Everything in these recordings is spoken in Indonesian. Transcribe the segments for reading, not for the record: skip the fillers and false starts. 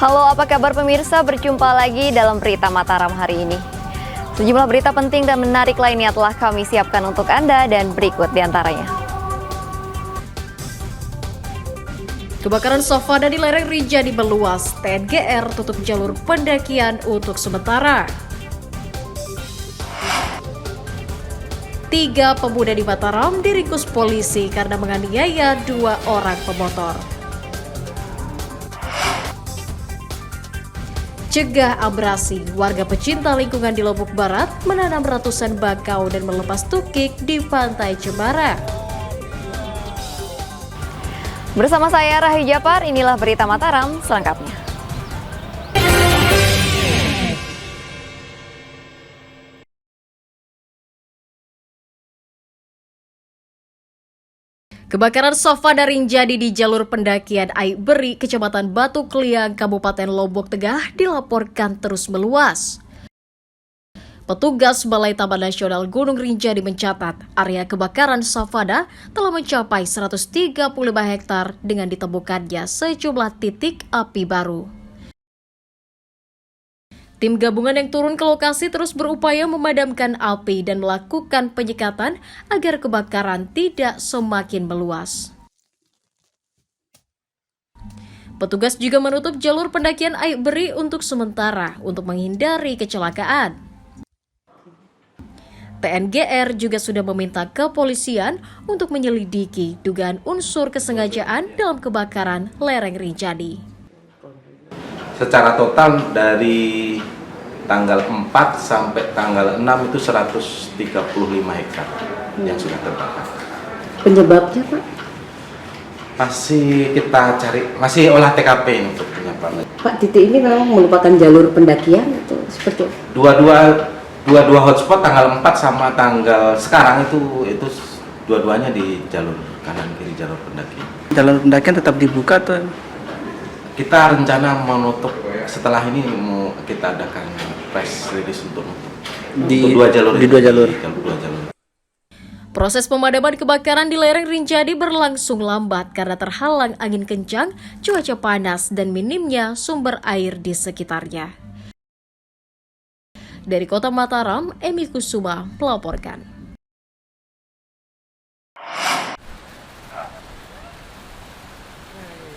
Halo, apa kabar pemirsa? Berjumpa lagi dalam Berita Mataram hari ini. Sejumlah berita penting dan menarik lainnya telah kami siapkan untuk Anda dan berikut diantaranya. Kebakaran savana di lereng Rinjani meluas, TNGR tutup jalur pendakian untuk sementara. 3 pemuda di Mataram diringkus polisi karena menganiaya 2 orang pemotor. Cegah abrasi, warga pecinta lingkungan di Lombok Barat menanam ratusan bakau dan melepas tukik di pantai Cemara. Bersama saya Rahayu Japar, inilah Berita Mataram selengkapnya. Kebakaran savana Rinjani di jalur pendakian Aik Beri, Kecamatan Batu Kliang, Kabupaten Lombok Tengah dilaporkan terus meluas. Petugas Balai Taman Nasional Gunung Rinjani mencatat area kebakaran savana telah mencapai 135 hektar dengan ditemukannya sejumlah titik api baru. Tim gabungan yang turun ke lokasi terus berupaya memadamkan api dan melakukan penyekatan agar kebakaran tidak semakin meluas. Petugas juga menutup jalur pendakian Aik Beri untuk sementara untuk menghindari kecelakaan. TNGR juga sudah meminta kepolisian untuk menyelidiki dugaan unsur kesengajaan dalam kebakaran lereng Rinjani. Secara total dari tanggal 4 sampai tanggal 6 itu 135 hektar yang sudah terbakar. Penyebabnya, Pak? Masih kita cari, masih olah TKP untuk penyebabnya. Pak, titik ini memang merupakan jalur pendakian atau seperti apa? Dua hotspot tanggal 4 sama tanggal sekarang itu dua-duanya di jalur kanan kiri jalur pendakian. Jalur pendakian tetap dibuka tuh. Kita rencana menutup setelah ini, mau kita adakan press release untuk dua jalur. Proses pemadaman kebakaran di lereng Rinjani berlangsung lambat karena terhalang angin kencang, cuaca panas, dan minimnya sumber air di sekitarnya. Dari Kota Mataram, Emi Kusuma melaporkan.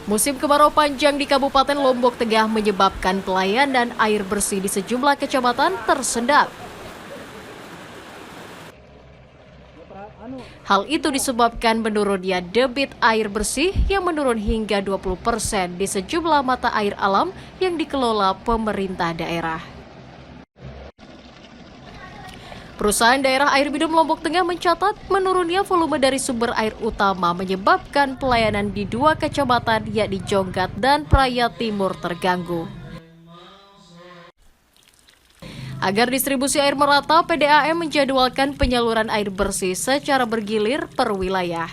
Musim kemarau panjang di Kabupaten Lombok Tengah menyebabkan pelayanan air bersih di sejumlah kecamatan tersendat. Hal itu disebabkan menurunnya debit air bersih yang menurun hingga 20% di sejumlah mata air alam yang dikelola pemerintah daerah. Perusahaan Daerah Air Minum Lombok Tengah mencatat menurunnya volume dari sumber air utama menyebabkan pelayanan di 2 kecamatan yakni Jonggat dan Praya Timur terganggu. Agar distribusi air merata, PDAM menjadwalkan penyaluran air bersih secara bergilir per wilayah.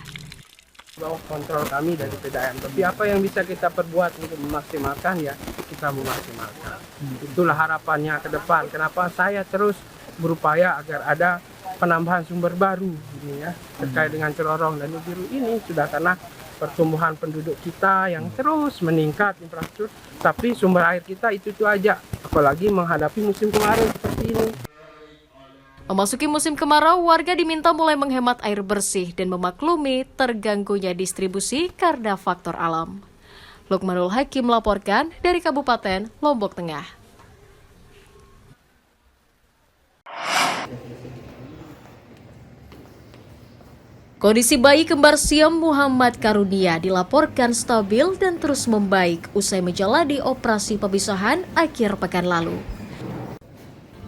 Bawah kontrol kami dari PDAM, tapi apa yang bisa kita perbuat untuk memaksimalkan ya kita memaksimalkan. Itulah harapannya ke depan. Kenapa saya terus berupaya agar ada penambahan sumber baru ini ya terkait dengan Celorong dan Biru ini sudah karena pertumbuhan penduduk kita yang terus meningkat infrastruktur, tapi sumber air kita itu aja, apalagi menghadapi musim kemarau seperti ini. Memasuki musim kemarau, warga diminta mulai menghemat air bersih dan memaklumi terganggunya distribusi karena faktor alam. Lukmanul Hakim melaporkan dari Kabupaten Lombok Tengah. Kondisi bayi kembar siam Muhammad Karunia dilaporkan stabil dan terus membaik usai menjalani operasi pemisahan akhir pekan lalu.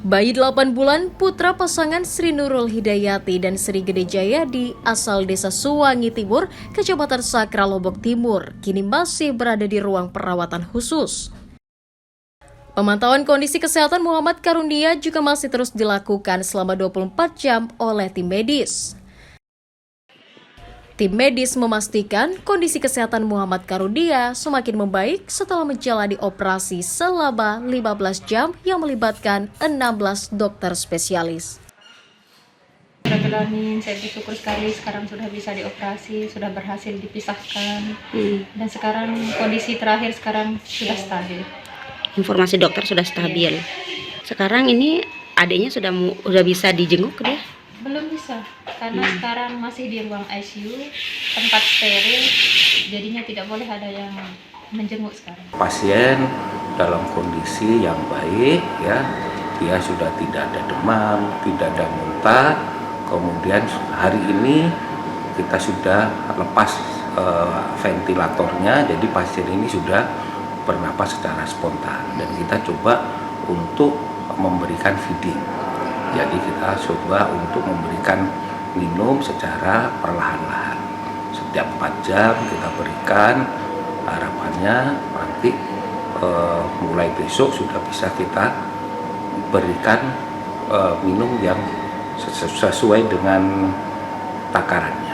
Bayi 8 bulan putra pasangan Sri Nurul Hidayati dan Sri Gede Jayadi asal Desa Suwangi Timur, Kecamatan Sakra, Lombok Timur, kini masih berada di ruang perawatan khusus. Pemantauan kondisi kesehatan Muhammad Karunia juga masih terus dilakukan selama 24 jam oleh tim medis. Tim medis memastikan kondisi kesehatan Muhammad Karunia semakin membaik setelah menjalani operasi selama 15 jam yang melibatkan 16 dokter spesialis. Alhamdulillah, saya bersyukur sekali sekarang sudah bisa dioperasi, sudah berhasil dipisahkan, dan sekarang kondisi terakhir sekarang sudah stabil. informasi dokter sudah stabil. Sekarang ini adiknya sudah bisa dijenguk dia. Belum bisa, karena sekarang masih di ruang ICU, tempat steril, jadinya tidak boleh ada yang menjenguk sekarang. Pasien dalam kondisi yang baik ya, dia sudah tidak ada demam, tidak ada muntah. Kemudian hari ini kita sudah lepas ventilatornya, jadi pasien ini sudah bernapas secara spontan dan kita coba untuk memberikan feeding. Jadi kita coba untuk memberikan minum secara perlahan-lahan. Setiap 4 jam kita berikan, harapannya nanti mulai besok sudah bisa kita berikan minum yang sesuai dengan takarannya.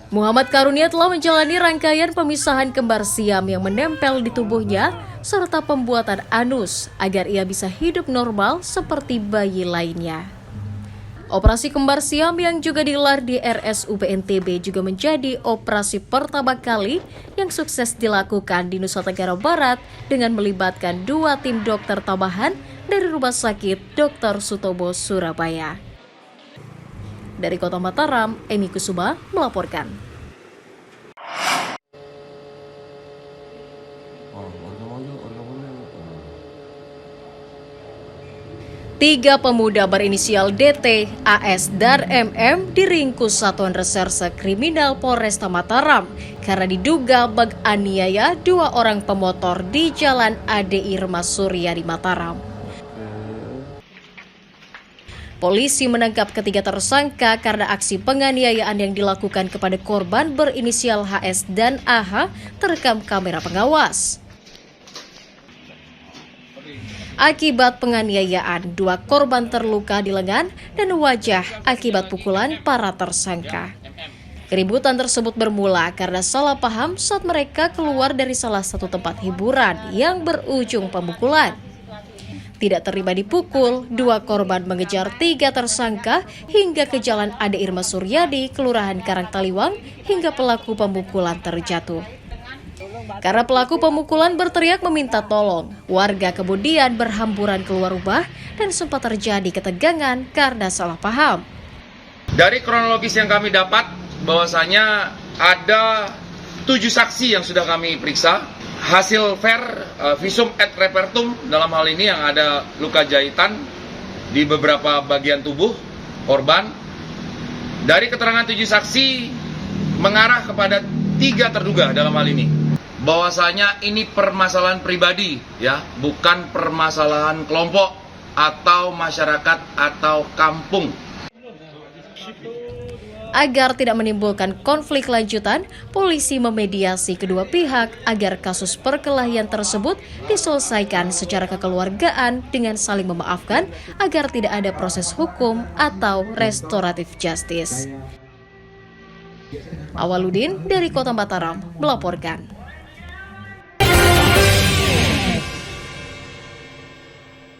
Muhammad Karunia telah menjalani rangkaian pemisahan kembar siam yang menempel di tubuhnya serta pembuatan anus agar ia bisa hidup normal seperti bayi lainnya. Operasi kembar siam yang juga digelar di RSUP NTB juga menjadi operasi pertama kali yang sukses dilakukan di Nusa Tenggara Barat dengan melibatkan 2 tim dokter tambahan dari Rumah Sakit Dr. Sutomo, Surabaya. Dari Kota Mataram, Emi Kusuma melaporkan. Tiga pemuda berinisial DT, AS, dan MM diringkus Satuan Reserse Kriminal Polresta Mataram karena diduga menganiaya 2 orang pemotor di Jalan Ade Irma Surya di Mataram. Polisi menangkap ketiga tersangka karena aksi penganiayaan yang dilakukan kepada korban berinisial HS dan AH terekam kamera pengawas. Akibat penganiayaan, 2 korban terluka di lengan dan wajah akibat pukulan para tersangka. Keributan tersebut bermula karena salah paham saat mereka keluar dari salah satu tempat hiburan yang berujung pemukulan. Tidak terima dipukul, 2 korban mengejar 3 tersangka hingga ke Jalan Ade Irma Suryadi, Kelurahan Karangtaliwang, hingga pelaku pemukulan terjatuh. Karena pelaku pemukulan berteriak meminta tolong, warga kemudian berhamburan keluar rumah dan sempat terjadi ketegangan karena salah paham. Dari kronologis yang kami dapat, bahwasanya ada 7 saksi yang sudah kami periksa. Hasil visum et repertum dalam hal ini yang ada luka jahitan di beberapa bagian tubuh korban. Dari keterangan 7 saksi mengarah kepada 3 terduga dalam hal ini. Bahwasanya ini permasalahan pribadi ya, bukan permasalahan kelompok atau masyarakat atau kampung. Agar tidak menimbulkan konflik lanjutan, polisi memediasi kedua pihak agar kasus perkelahian tersebut diselesaikan secara kekeluargaan dengan saling memaafkan agar tidak ada proses hukum atau restoratif justice. Awaludin dari Kota Mataram melaporkan.